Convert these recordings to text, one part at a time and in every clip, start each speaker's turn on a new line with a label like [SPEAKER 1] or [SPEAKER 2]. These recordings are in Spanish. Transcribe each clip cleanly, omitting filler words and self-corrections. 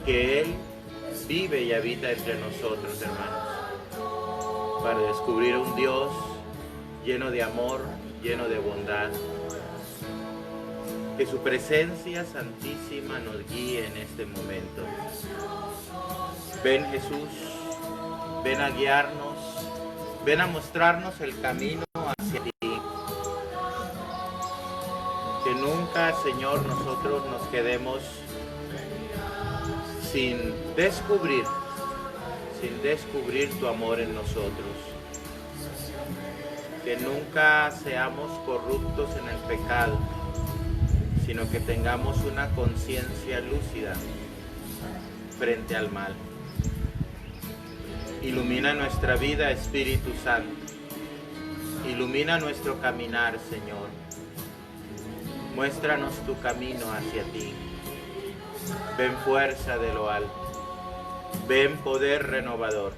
[SPEAKER 1] que Él vive y habita entre nosotros, hermanos, para descubrir un Dios lleno de amor, lleno de bondad. Que su presencia santísima nos guíe en este momento. Ven, Jesús, ven a guiarnos, ven a mostrarnos el camino hacia ti. Que nunca, Señor, nosotros nos quedemos sin descubrir tu amor en nosotros. Que nunca seamos corruptos en el pecado, sino que tengamos una conciencia lúcida frente al mal. Ilumina nuestra vida, Espíritu Santo. Ilumina nuestro caminar, Señor. Muéstranos tu camino hacia ti. Ven fuerza de lo alto. Ven poder renovador.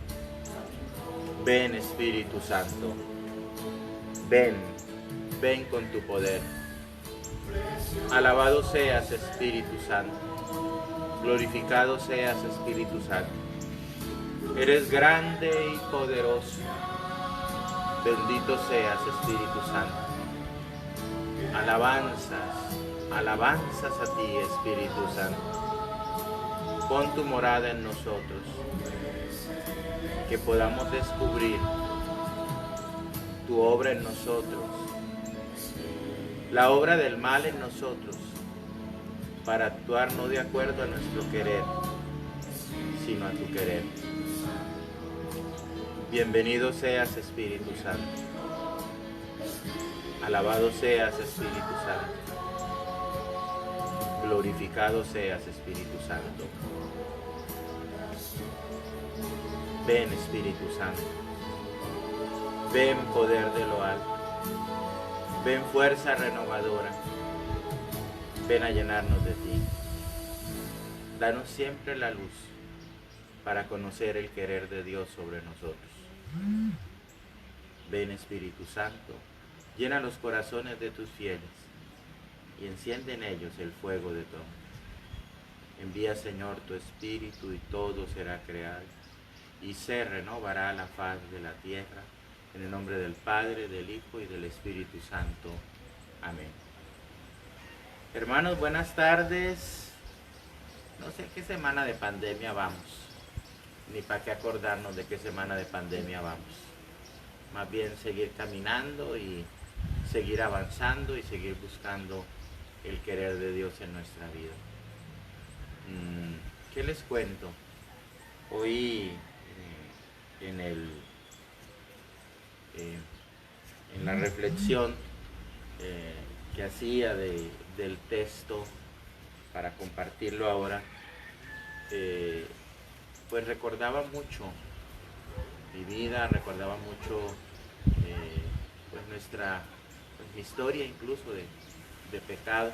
[SPEAKER 1] Ven, Espíritu Santo. Ven con tu poder. Alabado seas, Espíritu Santo. Glorificado seas, Espíritu Santo. Eres grande y poderoso. Bendito seas, Espíritu Santo. Alabanzas a ti, Espíritu Santo. Pon tu morada en nosotros. Que podamos descubrir tu obra en nosotros. La obra del mal en nosotros, para actuar no de acuerdo a nuestro querer, sino a tu querer. Bienvenido seas, Espíritu Santo. Alabado seas, Espíritu Santo. Glorificado seas, Espíritu Santo. Ven, Espíritu Santo. Ven, poder de lo alto. Ven, fuerza renovadora. Ven a llenarnos de ti. Danos siempre la luz para conocer el querer de Dios sobre nosotros. Ven, Espíritu Santo, llena los corazones de tus fieles y enciende en ellos el fuego de tu amor. Envía, Señor, tu Espíritu y todo será creado y se renovará la faz de la tierra. En el nombre del Padre, del Hijo y del Espíritu Santo. Amén. Hermanos, buenas tardes. No sé qué semana de pandemia vamos, ni para qué acordarnos de qué semana de pandemia vamos. Más bien seguir caminando y seguir avanzando y seguir buscando el querer de Dios en nuestra vida. ¿Qué les cuento? Hoy en la reflexión que hacía del texto para compartirlo ahora, pues recordaba mucho mi vida, recordaba mucho pues nuestra historia incluso de pecado,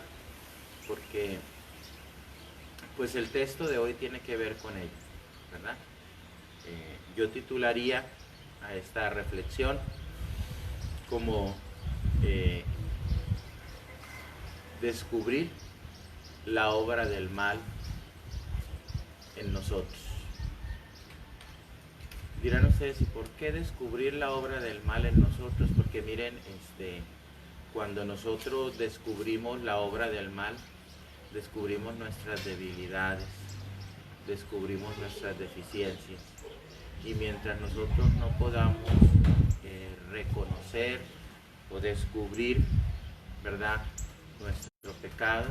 [SPEAKER 1] porque pues el texto de hoy tiene que ver con ello, ¿verdad? Yo titularía a esta reflexión como descubrir la obra del mal en nosotros. Dirán ustedes, ¿y por qué descubrir la obra del mal en nosotros? Porque miren, cuando nosotros descubrimos la obra del mal, descubrimos nuestras debilidades, descubrimos nuestras deficiencias. Y mientras nosotros no podamos reconocer o descubrir, ¿verdad?, nuestro pecado,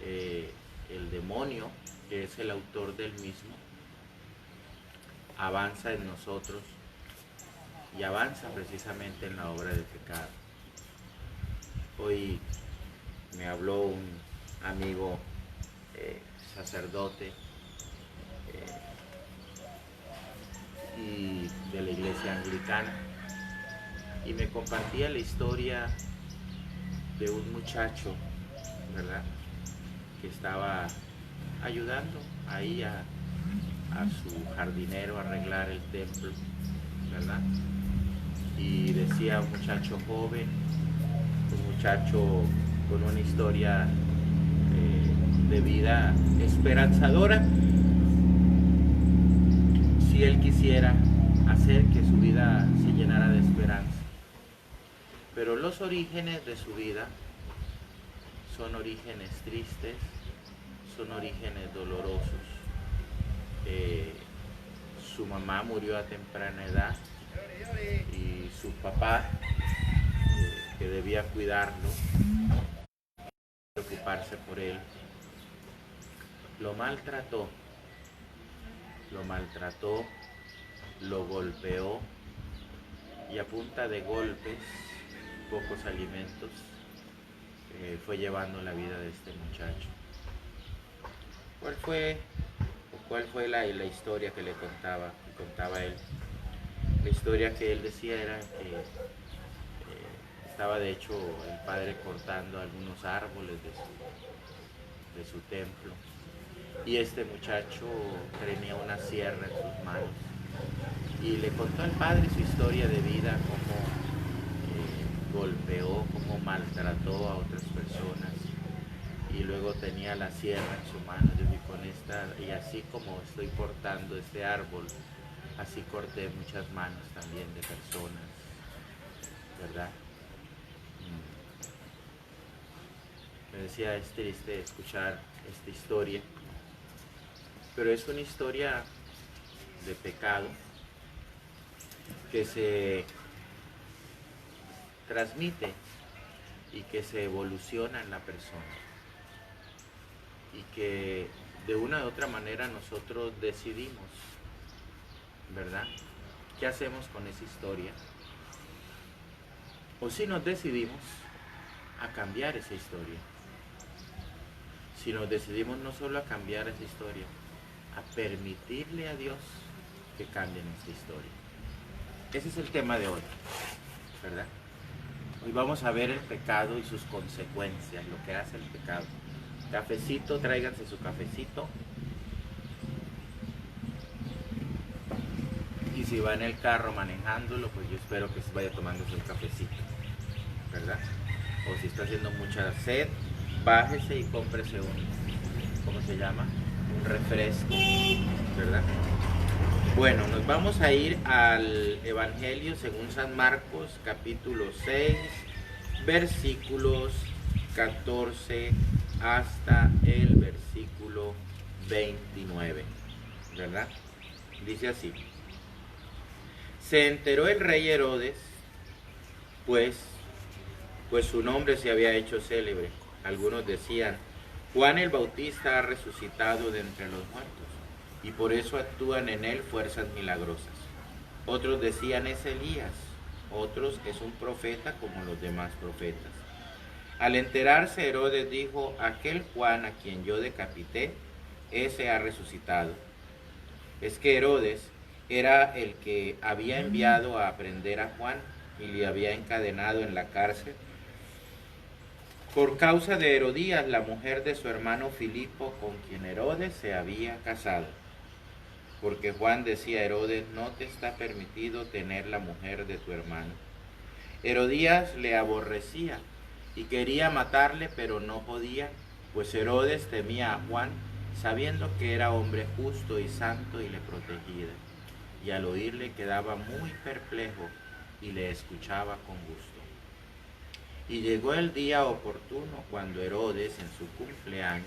[SPEAKER 1] el demonio, que es el autor del mismo, avanza en nosotros y avanza precisamente en la obra del pecado. Hoy me habló un amigo sacerdote y de la iglesia anglicana, y me compartía la historia de un muchacho, ¿verdad?, que estaba ayudando ahí a su jardinero a arreglar el templo, ¿verdad? Y decía, un muchacho joven, un muchacho con una historia de vida esperanzadora, y él quisiera hacer que su vida se llenara de esperanza. Pero los orígenes de su vida son orígenes tristes, son orígenes dolorosos. Su mamá murió a temprana edad y su papá, que debía cuidarlo, preocuparse por él, lo maltrató, lo golpeó y a punta de golpes, pocos alimentos, fue llevando la vida de este muchacho. ¿Cuál fue la historia que contaba él? La historia que él decía era que estaba de hecho el padre cortando algunos árboles de su templo y este muchacho tenía una sierra en sus manos y le contó al padre su historia de vida, cómo golpeó, cómo maltrató a otras personas y luego tenía la sierra en su mano y así como estoy cortando este árbol, así corté muchas manos también de personas, ¿verdad? Me decía, es triste escuchar esta historia, pero es una historia de pecado que se transmite y que se evoluciona en la persona y que de una u otra manera nosotros decidimos, ¿verdad? ¿Qué hacemos con esa historia? O si nos decidimos a cambiar esa historia. Si nos decidimos no solo a cambiar esa historia, a permitirle a Dios que cambie nuestra historia. Ese es el tema de hoy, ¿verdad? Hoy vamos a ver el pecado y sus consecuencias, lo que hace el pecado. Cafecito, tráiganse su cafecito. Y si va en el carro manejándolo, pues yo espero que se vaya tomándose un cafecito, ¿verdad? O si está haciendo mucha sed, bájese y cómprese ¿cómo se llama? Un refresco, ¿verdad? Bueno, nos vamos a ir al Evangelio según San Marcos, capítulo 6, versículos 14 hasta el versículo 29, ¿verdad? Dice así: se enteró el rey Herodes, pues su nombre se había hecho célebre. Algunos decían, Juan el Bautista ha resucitado de entre los muertos, y por eso actúan en él fuerzas milagrosas. Otros decían, es Elías, otros, es un profeta como los demás profetas. Al enterarse, Herodes dijo, aquel Juan a quien yo decapité, ese ha resucitado. Es que Herodes era el que había enviado a prender a Juan y le había encadenado en la cárcel por causa de Herodías, la mujer de su hermano Filipo, con quien Herodes se había casado. Porque Juan decía a Herodes, no te está permitido tener la mujer de tu hermano. Herodías le aborrecía y quería matarle, pero no podía, pues Herodes temía a Juan, sabiendo que era hombre justo y santo y le protegía. Y al oírle quedaba muy perplejo y le escuchaba con gusto. Y llegó el día oportuno cuando Herodes, en su cumpleaños,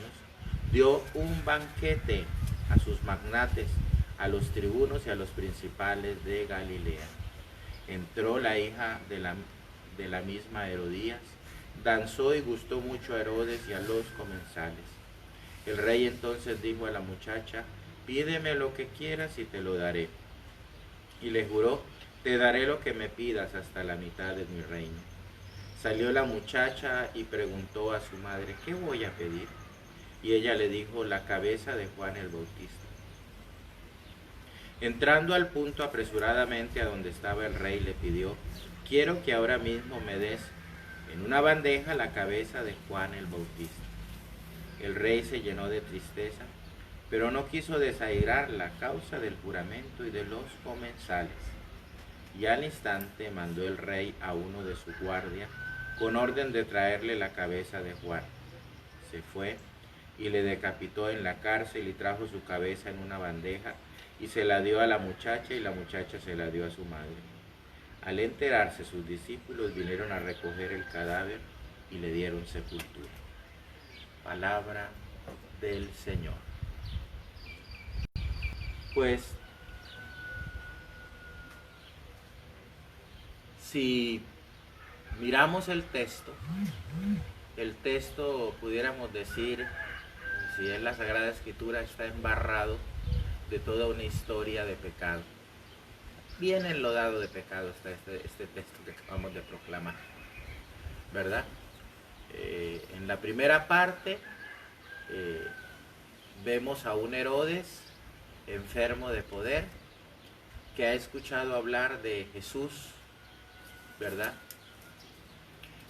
[SPEAKER 1] dio un banquete a sus magnates, a los tribunos y a los principales de Galilea. Entró la hija de la misma Herodías, danzó y gustó mucho a Herodes y a los comensales. El rey entonces dijo a la muchacha, pídeme lo que quieras y te lo daré. Y le juró, te daré lo que me pidas hasta la mitad de mi reino. Salió la muchacha y preguntó a su madre, ¿qué voy a pedir? Y ella le dijo, la cabeza de Juan el Bautista. Entrando al punto apresuradamente a donde estaba el rey, le pidió, quiero que ahora mismo me des en una bandeja la cabeza de Juan el Bautista. El rey se llenó de tristeza, pero no quiso desairar la causa del juramento y de los comensales. Y al instante mandó el rey a uno de su guardia con orden de traerle la cabeza de Juan. Se fue y le decapitó en la cárcel y trajo su cabeza en una bandeja y se la dio a la muchacha y la muchacha se la dio a su madre. Al enterarse, sus discípulos vinieron a recoger el cadáver y le dieron sepultura. Palabra del Señor. Pues, si miramos el texto pudiéramos decir, si es la Sagrada Escritura, está embarrado de toda una historia de pecado. Bien enlodado de pecado está este texto que acabamos de proclamar, ¿verdad? En la primera parte vemos a un Herodes enfermo de poder que ha escuchado hablar de Jesús, ¿verdad?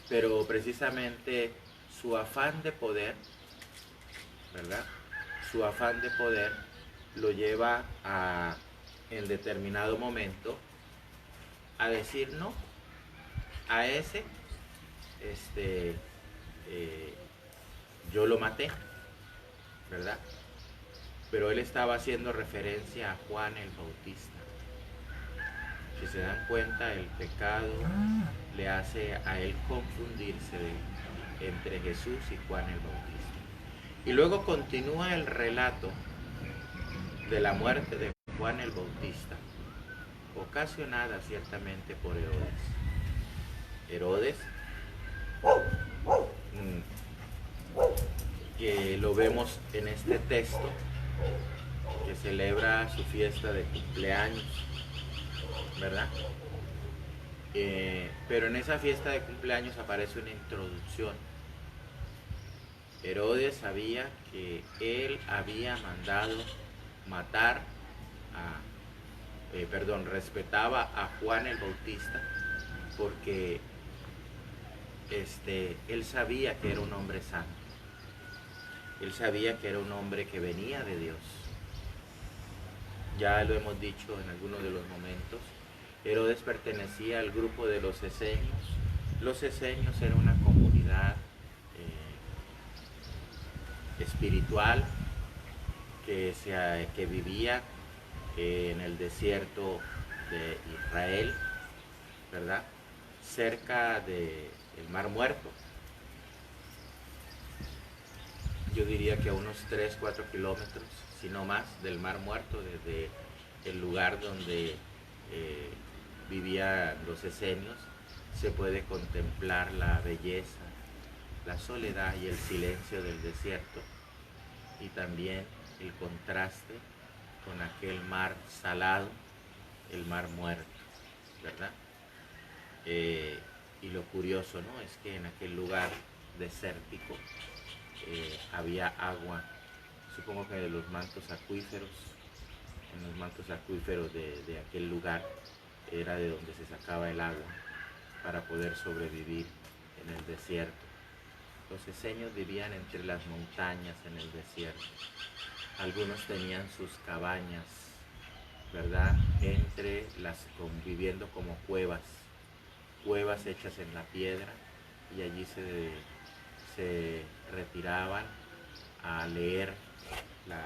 [SPEAKER 1] Pero precisamente su afán de poder, ¿verdad? Su afán de poder lo lleva a, en determinado momento, a decir no, a ese, yo lo maté, ¿verdad? Pero él estaba haciendo referencia a Juan el Bautista. Si se dan cuenta, el pecado le hace a él confundirse entre Jesús y Juan el Bautista. Y luego continúa el relato de la muerte de Juan el Bautista, ocasionada ciertamente por Herodes. Herodes, que lo vemos en este texto, que celebra su fiesta de cumpleaños, ¿verdad? Pero en esa fiesta de cumpleaños aparece una introducción. Herodes sabía que él había mandado matar respetaba a Juan el Bautista porque él sabía que era un hombre santo. Él sabía que era un hombre que venía de Dios. Ya lo hemos dicho en algunos de los momentos. Herodes pertenecía al grupo de los esenios. Los esenios eran una comunidad espiritual que vivía en el desierto de Israel, ¿verdad? Cerca del Mar Muerto. Yo diría que a unos 3-4 kilómetros, si no más, del Mar Muerto, desde el lugar donde vivían los esenios, se puede contemplar la belleza, la soledad y el silencio del desierto, y también el contraste con aquel mar salado, el Mar Muerto, ¿verdad? Y lo curioso, ¿no?, es que en aquel lugar desértico había agua, supongo que de los mantos acuíferos. En los mantos acuíferos de aquel lugar era de donde se sacaba el agua para poder sobrevivir en el desierto. Los esenios vivían entre las montañas en el desierto. Algunos tenían sus cabañas, ¿verdad?, viviendo como cuevas hechas en la piedra, y allí se retiraban a leer la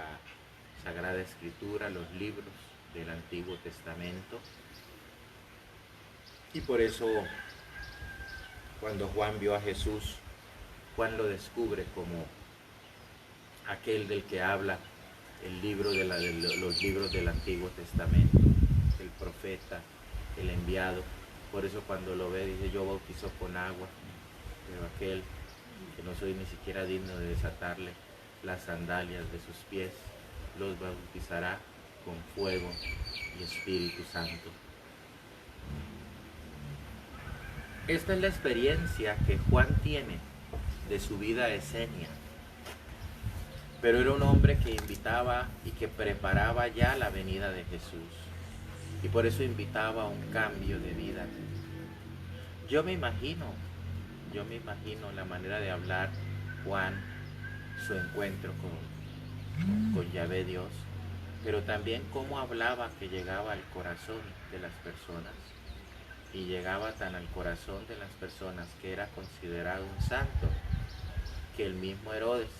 [SPEAKER 1] Sagrada Escritura, los libros del Antiguo Testamento. Y por eso, cuando Juan vio a Jesús, Juan lo descubre como aquel del que habla los libros del Antiguo Testamento, el profeta, el enviado. Por eso cuando lo ve dice: yo bautizo con agua, pero aquel que no soy ni siquiera digno de desatarle las sandalias de sus pies, los bautizará con fuego y Espíritu Santo. Esta es la experiencia que Juan tiene de su vida esenia. Pero era un hombre que invitaba y que preparaba ya la venida de Jesús. Y por eso invitaba a un cambio de vida. Yo me imagino la manera de hablar Juan, su encuentro con Yahvé Dios, pero también cómo hablaba, que llegaba al corazón de las personas. Y llegaba tan al corazón de las personas que era considerado un santo, que el mismo Herodes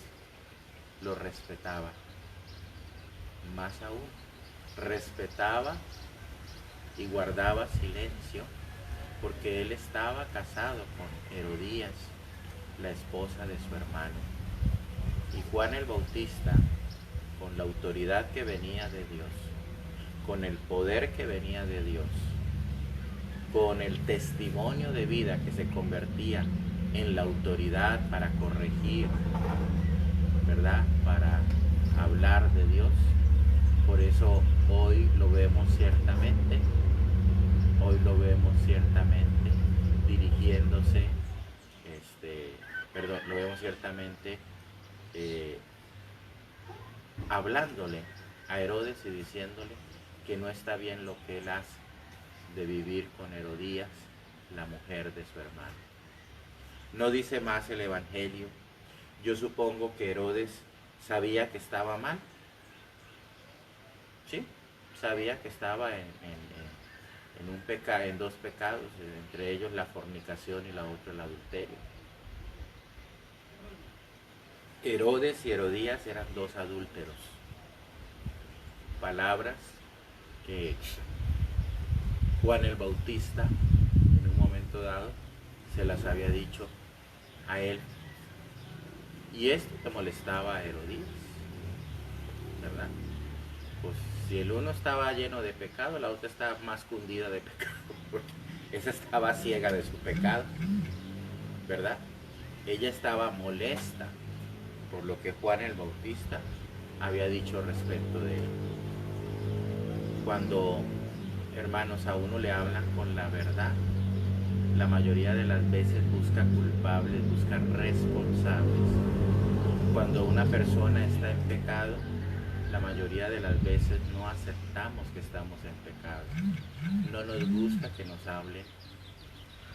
[SPEAKER 1] lo respetaba. Más aún, respetaba y guardaba silencio porque él estaba casado con Herodías, la esposa de su hermano. Y Juan el Bautista, con la autoridad que venía de Dios, con el poder que venía de Dios, con el testimonio de vida que se convertía en la autoridad para corregir, ¿verdad? Para hablar de Dios. Por eso hoy lo vemos ciertamente dirigiéndose, lo vemos ciertamente hablándole a Herodes y diciéndole que no está bien lo que él hace de vivir con Herodías, la mujer de su hermano. No dice más el Evangelio. Yo supongo que Herodes sabía que estaba mal. ¿Sí? Sabía que estaba en dos pecados, entre ellos la fornicación y la otra el adulterio. Herodes y Herodías eran dos adúlteros. Palabras que Juan el Bautista en un momento dado se las había dicho a él. Y esto le molestaba a Herodías, ¿verdad? Pues si el uno estaba lleno de pecado, la otra estaba más cundida de pecado, porque esa estaba ciega de su pecado, ¿verdad? Ella estaba molesta por lo que Juan el Bautista había dicho respecto de él. Cuando, hermanos, a uno le hablan con la verdad, la mayoría de las veces busca culpables, busca responsables. Cuando una persona está en pecado, la mayoría de las veces no aceptamos que estamos en pecado. No nos gusta que nos hablen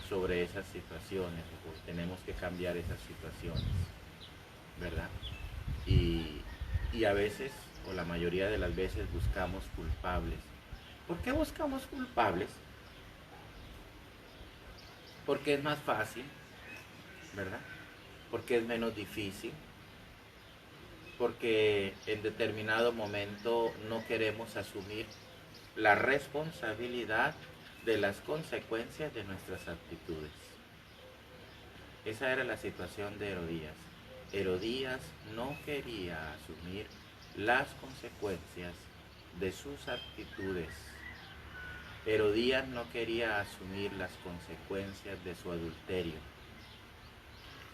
[SPEAKER 1] sobre esas situaciones, o tenemos que cambiar esas situaciones, ¿verdad? Y a veces, o la mayoría de las veces, buscamos culpables. ¿Por qué buscamos culpables? Porque es más fácil, ¿verdad? Porque es menos difícil. Porque en determinado momento no queremos asumir la responsabilidad de las consecuencias de nuestras actitudes. Esa era la situación de Herodías. Herodías no quería asumir las consecuencias de sus actitudes. Herodías no quería asumir las consecuencias de su adulterio.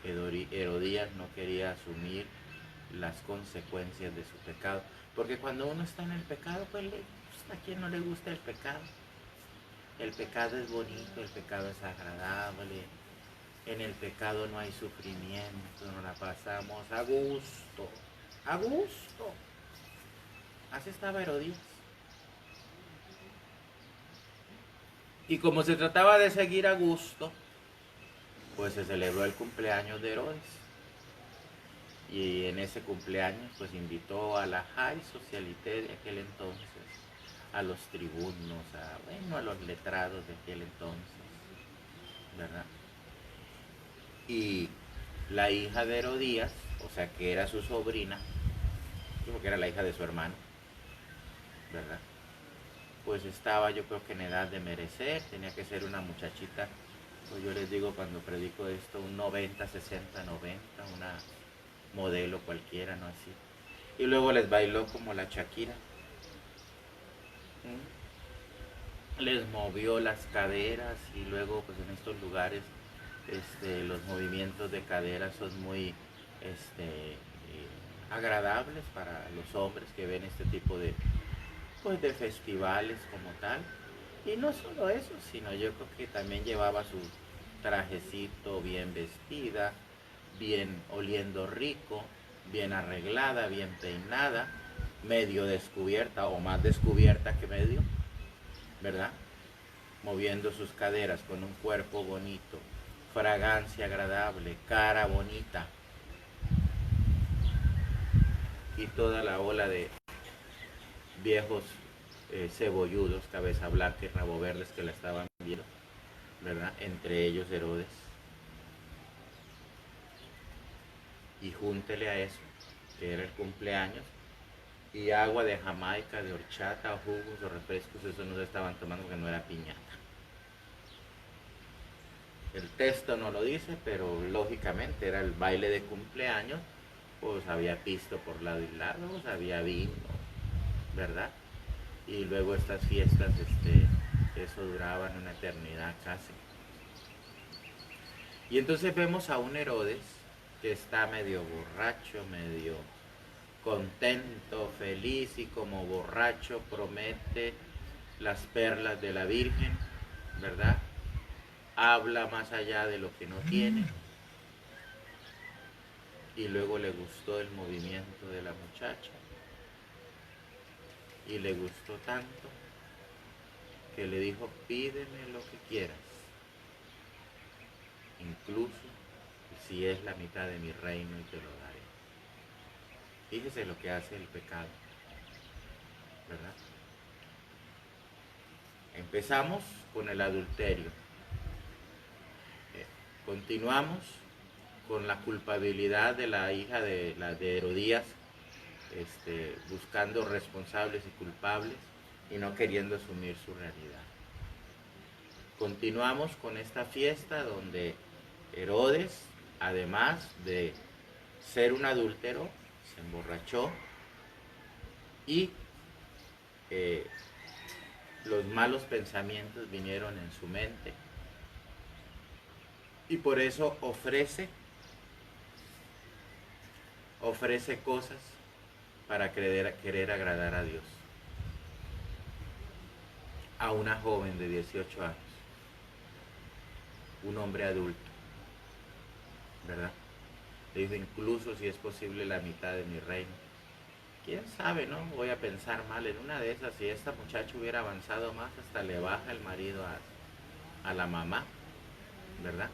[SPEAKER 1] Herodías no quería asumir las consecuencias de su pecado. Porque cuando uno está en el pecado, pues ¿a quién no le gusta el pecado? El pecado es bonito, el pecado es agradable. En el pecado no hay sufrimiento, nos la pasamos a gusto. A gusto. Así estaba Herodías. Y como se trataba de seguir a gusto, pues se celebró el cumpleaños de Herodes. Y en ese cumpleaños pues invitó a la high socialité de aquel entonces, a los tribunos, a los letrados de aquel entonces, ¿verdad? Y la hija de Herodías, o sea que era su sobrina, porque era la hija de su hermano, ¿verdad? Pues estaba, yo creo que en edad de merecer, tenía que ser una muchachita, pues yo les digo cuando predico esto, un 90, 60, 90, una modelo cualquiera, ¿no? Así. Y luego les bailó como la Shakira. Les movió las caderas y luego pues en estos lugares los movimientos de caderas son muy agradables para los hombres que ven este tipo de festivales como tal. Y no solo eso, sino yo creo que también llevaba su trajecito bien vestida, bien oliendo rico, bien arreglada, bien peinada, medio descubierta o más descubierta que medio, ¿verdad? Moviendo sus caderas con un cuerpo bonito, fragancia agradable, cara bonita y toda la ola de viejos cebolludos, cabeza blanca y rabo verdes que la estaban viendo, ¿verdad? Entre ellos Herodes. Y júntele a eso, que era el cumpleaños y agua de Jamaica, de horchata, o jugos o refrescos, eso no se estaban tomando porque no era piñata. El texto no lo dice, pero lógicamente era el baile de cumpleaños, pues había pisto por lado y lado, pues había vino, ¿verdad? Y luego estas fiestas, eso duraban una eternidad casi. Y entonces vemos a un Herodes que está medio borracho, medio contento, feliz, y como borracho promete las perlas de la Virgen, ¿verdad? Habla más allá de lo que no tiene, y luego le gustó el movimiento de la muchacha, y le gustó tanto que le dijo: pídeme lo que quieras, incluso si es la mitad de mi reino, y te lo daré. Fíjese lo que hace el pecado, ¿verdad? Empezamos con el adulterio, continuamos con la culpabilidad de la hija de Herodías, buscando responsables y culpables y no queriendo asumir su realidad. Continuamos con esta fiesta donde Herodes, además de ser un adúltero, se emborrachó y los malos pensamientos vinieron en su mente, y por eso ofrece cosas para querer agradar a Dios a una joven de 18 años, un hombre adulto, ¿verdad? Le dijo: incluso si es posible la mitad de mi reino. Quién sabe, ¿no? Voy a pensar mal, en una de esas, si esta muchacha hubiera avanzado más, hasta le baja el marido a la mamá, ¿verdad?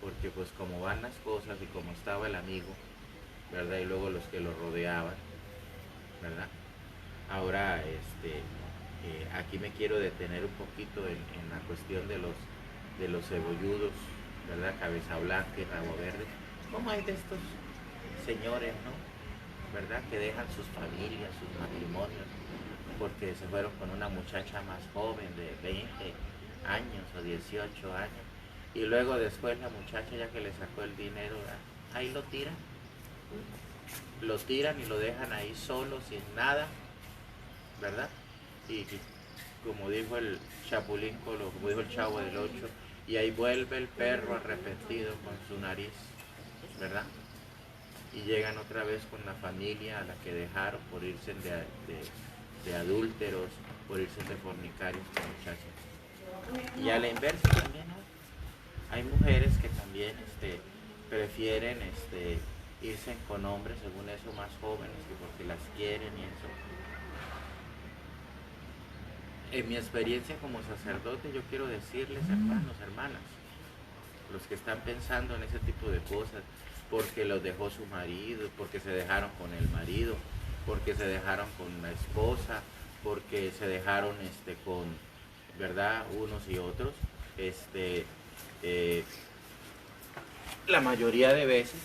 [SPEAKER 1] Porque pues como van las cosas y como estaba el amigo, ¿verdad? Y luego los que lo rodeaban, ¿verdad? Ahora, aquí me quiero detener un poquito en la cuestión de los cebolludos, ¿verdad? Cabeza blanca y rabo verde. ¿Cómo hay de estos señores, no? ¿Verdad? Que dejan sus familias, sus matrimonios, porque se fueron con una muchacha más joven de 20 años o 18 años, y luego después la muchacha, ya que le sacó el dinero, ahí lo tiran y lo dejan ahí solo, sin nada, ¿verdad? Y como dijo el Chapulín Colorado, como dijo el Chavo del Ocho, y ahí vuelve el perro arrepentido con su nariz, ¿verdad? Y llegan otra vez con la familia a la que dejaron por irse de adúlteros, por irse de fornicarios con muchachos. Y a la inversa también, ¿no? Hay mujeres que también prefieren irse con hombres, según eso, más jóvenes, que porque las quieren y eso. En mi experiencia como sacerdote, yo quiero decirles, hermanos, hermanas, los que están pensando en ese tipo de cosas, porque los dejó su marido, porque se dejaron con el marido, porque se dejaron con la esposa, porque se dejaron con, ¿verdad?, unos y otros, la mayoría de veces,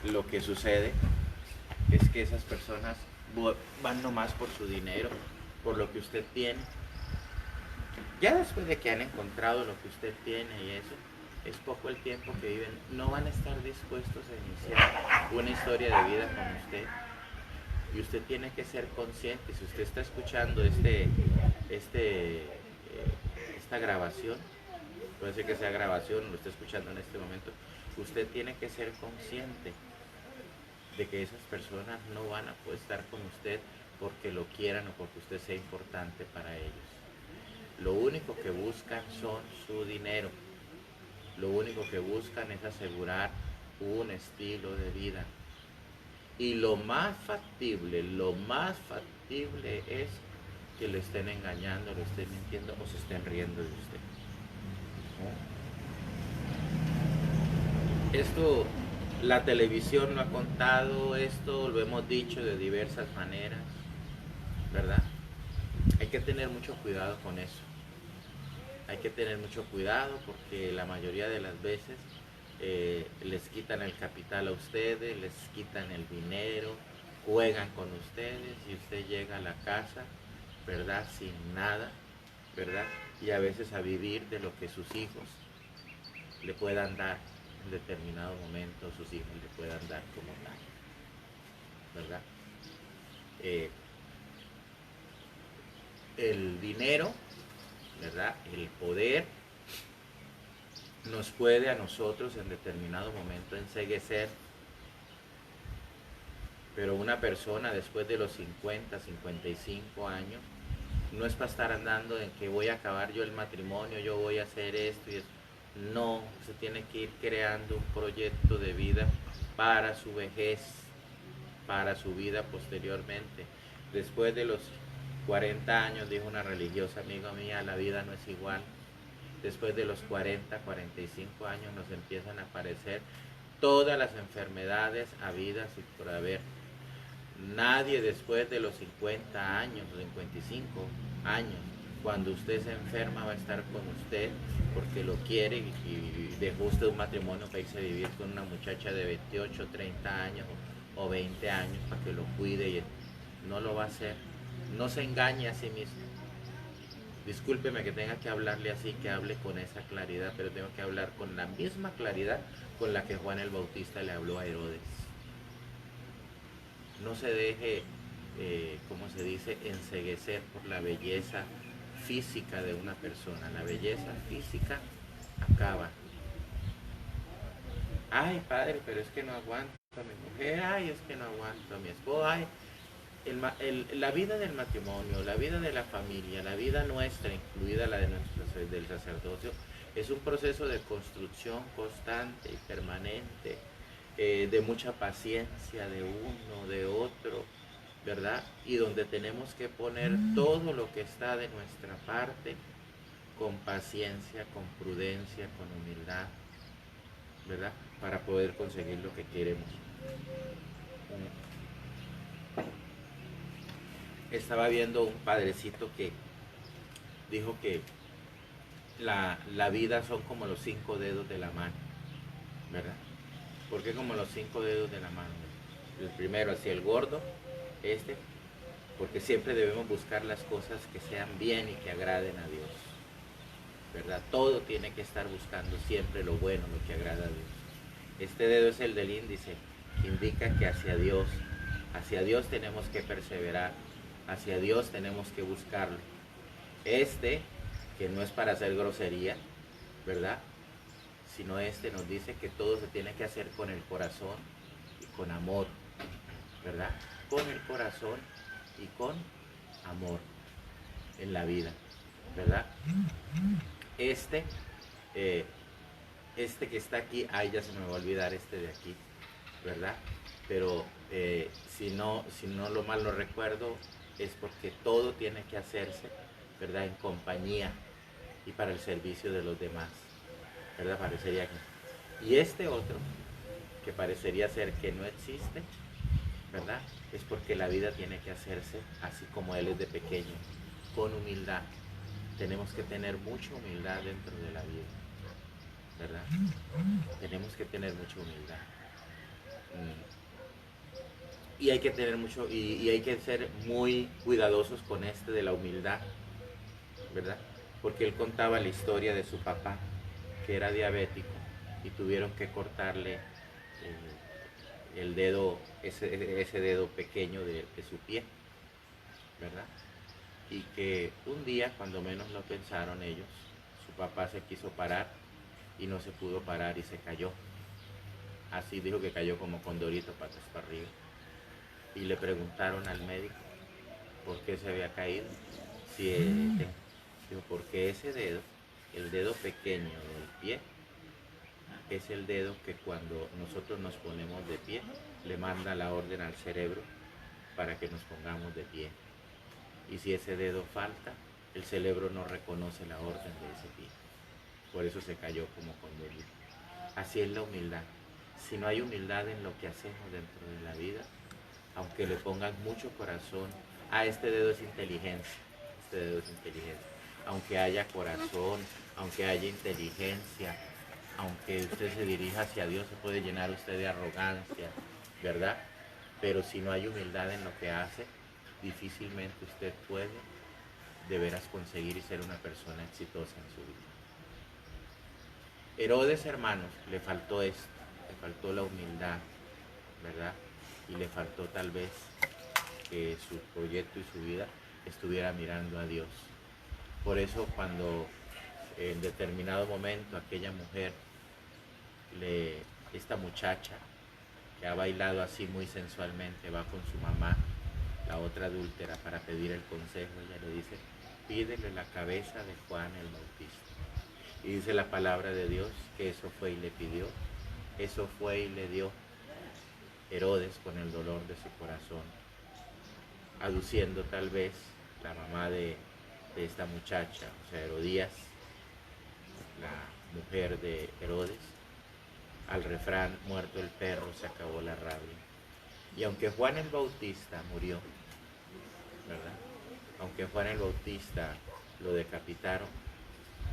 [SPEAKER 1] lo que sucede es que esas personas van nomás por su dinero, por lo que usted tiene. Ya después de que han encontrado lo que usted tiene y eso, es poco el tiempo que viven, no van a estar dispuestos a iniciar una historia de vida con usted. Y usted tiene que ser consciente, si usted está escuchando esta grabación, puede ser que sea grabación, lo está escuchando en este momento, usted tiene que ser consciente de que esas personas no van a poder estar con usted porque lo quieran o porque usted sea importante para ellos. Lo único que buscan son su dinero. Lo único que buscan es asegurar un estilo de vida. Y lo más factible es que le estén engañando, le estén mintiendo o se estén riendo de usted. ¿No? Esto, la televisión lo ha contado, esto lo hemos dicho de diversas maneras, ¿verdad? Hay que tener mucho cuidado con eso. Hay que tener mucho cuidado porque la mayoría de las veces les quitan el capital a ustedes, les quitan el dinero, juegan con ustedes y usted llega a la casa, ¿verdad? Sin nada, ¿verdad? Y a veces a vivir de lo que sus hijos le puedan dar en determinado momento, sus hijos le puedan dar como tal, ¿verdad? El dinero, ¿verdad? El poder nos puede a nosotros en determinado momento enceguecer, pero una persona después de los 50, 55 años, no es para estar andando en que voy a acabar yo el matrimonio, yo voy a hacer esto y eso. No, se tiene que ir creando un proyecto de vida para su vejez, para su vida posteriormente. Después de los 40 años, dijo una religiosa amiga mía, la vida no es igual. Después de los 40, 45 años nos empiezan a aparecer todas las enfermedades habidas y por haber. Nadie después de los 50 años, 55 años, cuando usted se enferma va a estar con usted porque lo quiere y dejó usted un matrimonio para irse a vivir con una muchacha de 28, 30 años o 20 años para que lo cuide y no lo va a hacer. No se engañe a sí mismo. Discúlpeme que tenga que hablarle así, que hable con esa claridad, pero tengo que hablar con la misma claridad con la que Juan el Bautista le habló a Herodes. No se deje, como se dice, enceguecer por la belleza física de una persona. La belleza física acaba. Ay, padre, pero es que no aguanto a mi mujer, ay, es que no aguanto a mi esposo, ay. La vida del matrimonio, la vida de la familia, la vida nuestra, incluida la de del sacerdocio, es un proceso de construcción constante y permanente, de mucha paciencia de uno, de otro, ¿verdad? Y donde tenemos que poner todo lo que está de nuestra parte con paciencia, con prudencia, con humildad, ¿verdad? Para poder conseguir lo que queremos. Estaba viendo un padrecito que dijo que la vida son como los 5 dedos de la mano, ¿verdad? ¿Por qué como los 5 dedos de la mano? El primero hacia el gordo, porque siempre debemos buscar las cosas que sean bien y que agraden a Dios, ¿verdad? Todo tiene que estar buscando siempre lo bueno, lo que agrada a Dios. Este dedo es el del índice, que indica que hacia Dios tenemos que perseverar, hacia Dios tenemos que buscarlo. Que no es para hacer grosería, ¿verdad? Sino nos dice que todo se tiene que hacer con el corazón y con amor, ¿verdad? Con el corazón y con amor en la vida, ¿verdad? Que está aquí, ay, ya se me va a olvidar de aquí, ¿verdad? Pero si no lo mal lo recuerdo, es porque todo tiene que hacerse, ¿verdad? En compañía y para el servicio de los demás, ¿verdad? Parecería que. Y otro, que parecería ser que no existe, ¿verdad? Es porque la vida tiene que hacerse así como Él es de pequeño, con humildad. Tenemos que tener mucha humildad dentro de la vida, ¿verdad? Tenemos que tener mucha humildad. Y hay que tener mucho, y hay que ser muy cuidadosos con de la humildad, ¿verdad? Porque él contaba la historia de su papá, que era diabético, y tuvieron que cortarle el dedo, ese dedo pequeño de su pie, ¿verdad? Y que un día, cuando menos lo pensaron ellos, su papá se quiso parar y no se pudo parar y se cayó. Así dijo que cayó como condorito, patas para arriba. Y le preguntaron al médico por qué se había caído. Dijo, porque ese dedo, el dedo pequeño del pie, es el dedo que cuando nosotros nos ponemos de pie, le manda la orden al cerebro para que nos pongamos de pie. Y si ese dedo falta, el cerebro no reconoce la orden de ese pie. Por eso se cayó como condorito. Así es la humildad. Si no hay humildad en lo que hacemos dentro de la vida, aunque le pongan mucho corazón, este dedo es inteligencia, aunque haya corazón, aunque haya inteligencia, aunque usted se dirija hacia Dios, se puede llenar usted de arrogancia, ¿verdad? Pero si no hay humildad en lo que hace, difícilmente usted puede de veras conseguir y ser una persona exitosa en su vida. Herodes, hermanos, le faltó esto, le faltó la humildad, ¿verdad? Y le faltó tal vez que su proyecto y su vida estuviera mirando a Dios. Por eso cuando en determinado momento aquella mujer, esta muchacha que ha bailado así muy sensualmente, va con su mamá, la otra adúltera, para pedir el consejo, ella le dice, pídele la cabeza de Juan el Bautista. Y dice la palabra de Dios que eso fue y le pidió, eso fue y le dio Herodes con el dolor de su corazón, aduciendo tal vez la mamá de esta muchacha, o sea, Herodías, la mujer de Herodes, al refrán, muerto el perro, se acabó la rabia. Y aunque Juan el Bautista murió, ¿verdad? Aunque Juan el Bautista lo decapitaron,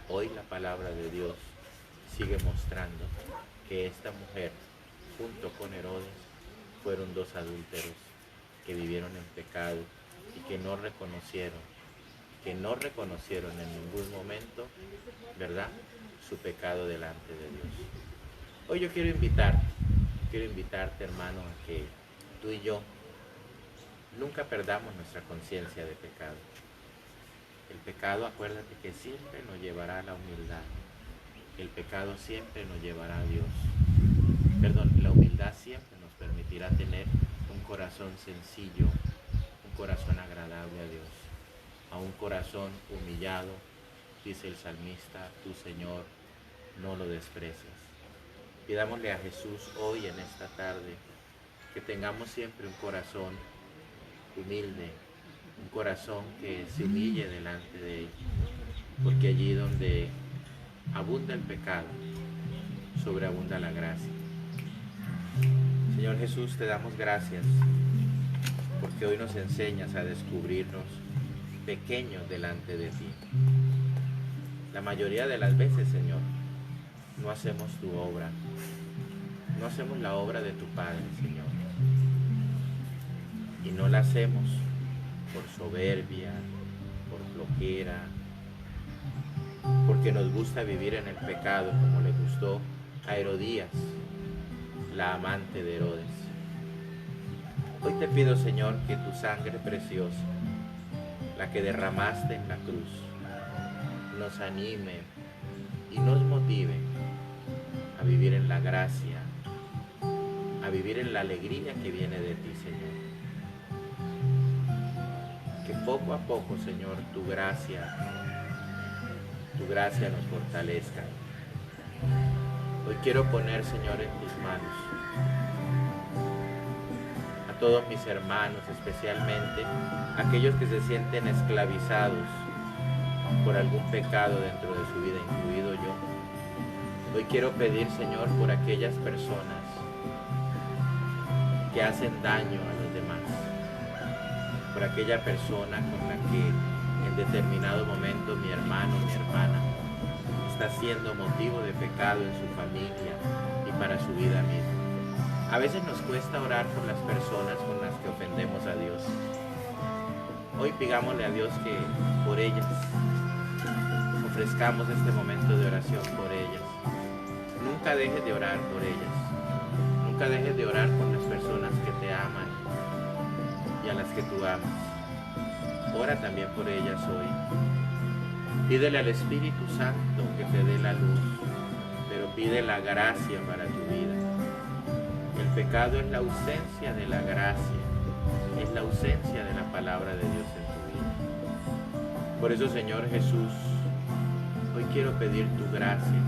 [SPEAKER 1] hoy la palabra de Dios sigue mostrando que esta mujer, junto con Herodes, fueron dos adúlteros que vivieron en pecado y que no reconocieron en ningún momento, ¿verdad?, su pecado delante de Dios. Hoy yo quiero invitarte, hermano, a que tú y yo nunca perdamos nuestra conciencia de pecado. El pecado, acuérdate que siempre nos llevará a la humildad. El pecado siempre nos llevará a Dios. La humildad siempre nos permitirá tener un corazón sencillo, un corazón agradable a Dios, a un corazón humillado. Dice el salmista, tú, Señor, no lo desprecias. Pidámosle a Jesús hoy, en esta tarde, que tengamos siempre un corazón humilde, un corazón que se humille delante de Él, porque allí donde abunda el pecado, sobreabunda la gracia. Señor Jesús, te damos gracias, porque hoy nos enseñas a descubrirnos pequeños delante de ti. La mayoría de las veces, Señor, no hacemos tu obra, no hacemos la obra de tu Padre, Señor. Y no la hacemos por soberbia, por flojera, porque nos gusta vivir en el pecado como le gustó a Herodías, la amante de Herodes. Hoy te pido, Señor, que tu sangre preciosa, la que derramaste en la cruz, nos anime y nos motive a vivir en la gracia, a vivir en la alegría que viene de ti, Señor. Que poco a poco, Señor, tu gracia nos fortalezca. Hoy quiero poner, Señor, en tus manos a todos mis hermanos, especialmente aquellos que se sienten esclavizados por algún pecado dentro de su vida, incluido yo. Hoy quiero pedir, Señor, por aquellas personas que hacen daño a los demás, por aquella persona con la que en determinado momento mi hermano, mi hermana está siendo motivo de pecado en su familia y para su vida misma. A veces nos cuesta orar por las personas con las que ofendemos a Dios. Hoy pidámosle a Dios que por ellas ofrezcamos este momento de oración por ellas. Nunca dejes de orar por ellas. Nunca dejes de orar por las personas que te aman y a las que tú amas. Ora también por ellas hoy. Pídele al Espíritu Santo que te dé la luz, pero pide la gracia para tu vida. El pecado es la ausencia de la gracia, es la ausencia de la palabra de Dios en tu vida. Por eso, Señor Jesús, hoy quiero pedir tu gracia,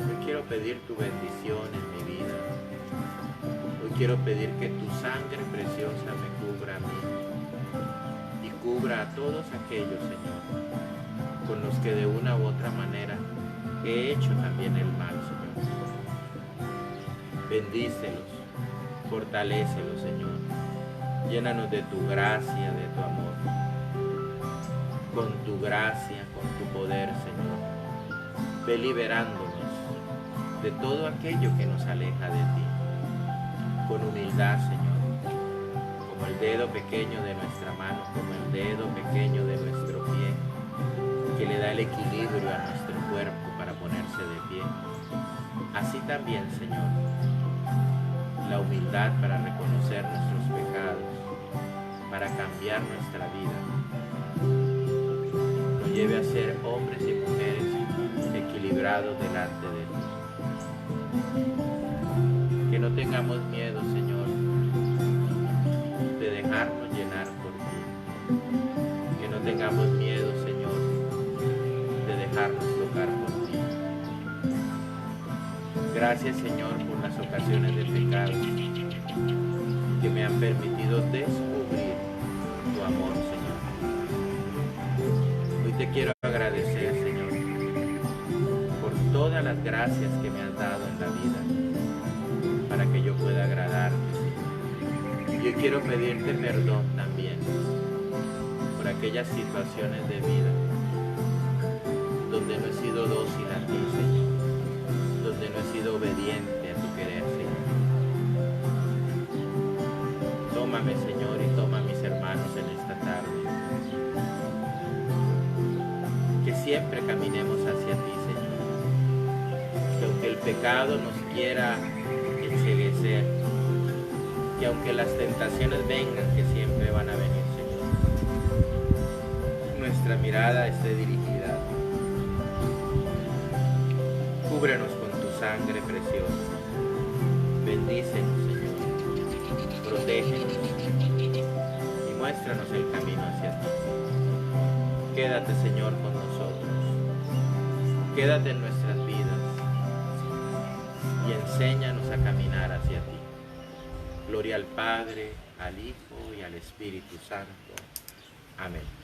[SPEAKER 1] hoy quiero pedir tu bendición en mi vida. Hoy quiero pedir que tu sangre preciosa me cubra a mí y cubra a todos aquellos, Señor, con los que de una u otra manera he hecho también el mal, Señor. Bendícelos, fortalécelos, Señor. Llénanos de tu gracia, de tu amor. Con tu gracia, con tu poder, Señor. Ve liberándonos de todo aquello que nos aleja de ti. Con humildad, Señor, como el dedo pequeño de nuestra mano, como el dedo pequeño de nuestro pie, que le da el equilibrio a nuestro cuerpo para ponerse de pie. Así también, Señor, la humildad para reconocer nuestros pecados, para cambiar nuestra vida, nos lleve a ser hombres y mujeres equilibrados delante de ti. Que no tengamos miedo, Señor, de dejarnos llenar por ti. Que no tengamos miedo, Señor, de dejarnos tocar por ti. Gracias, Señor, por las ocasiones de pecado que me han permitido descubrir tu amor, Señor. Hoy te quiero agradecer, Señor, por todas las gracias que me has dado en la vida para que yo pueda agradarte, Señor. Yo quiero pedirte perdón también por aquellas situaciones de vida donde no he sido dócil a ti, Señor, donde no he sido obediente a tu querer, Señor. Tómame, Señor, y toma a mis hermanos en esta tarde. Que siempre caminemos hacia ti, Señor. Que aunque el pecado nos quiera enceguecer, que aunque las tentaciones vengan, que siempre van a venir, Señor, nuestra mirada esté dirigida a ti. Cúbrenos con tu sangre preciosa. Bendícenos, Señor. Protégenos y muéstranos el camino hacia ti. Quédate, Señor, con nosotros. Quédate en nuestras vidas y enséñanos a caminar hacia ti. Gloria al Padre, al Hijo y al Espíritu Santo. Amén.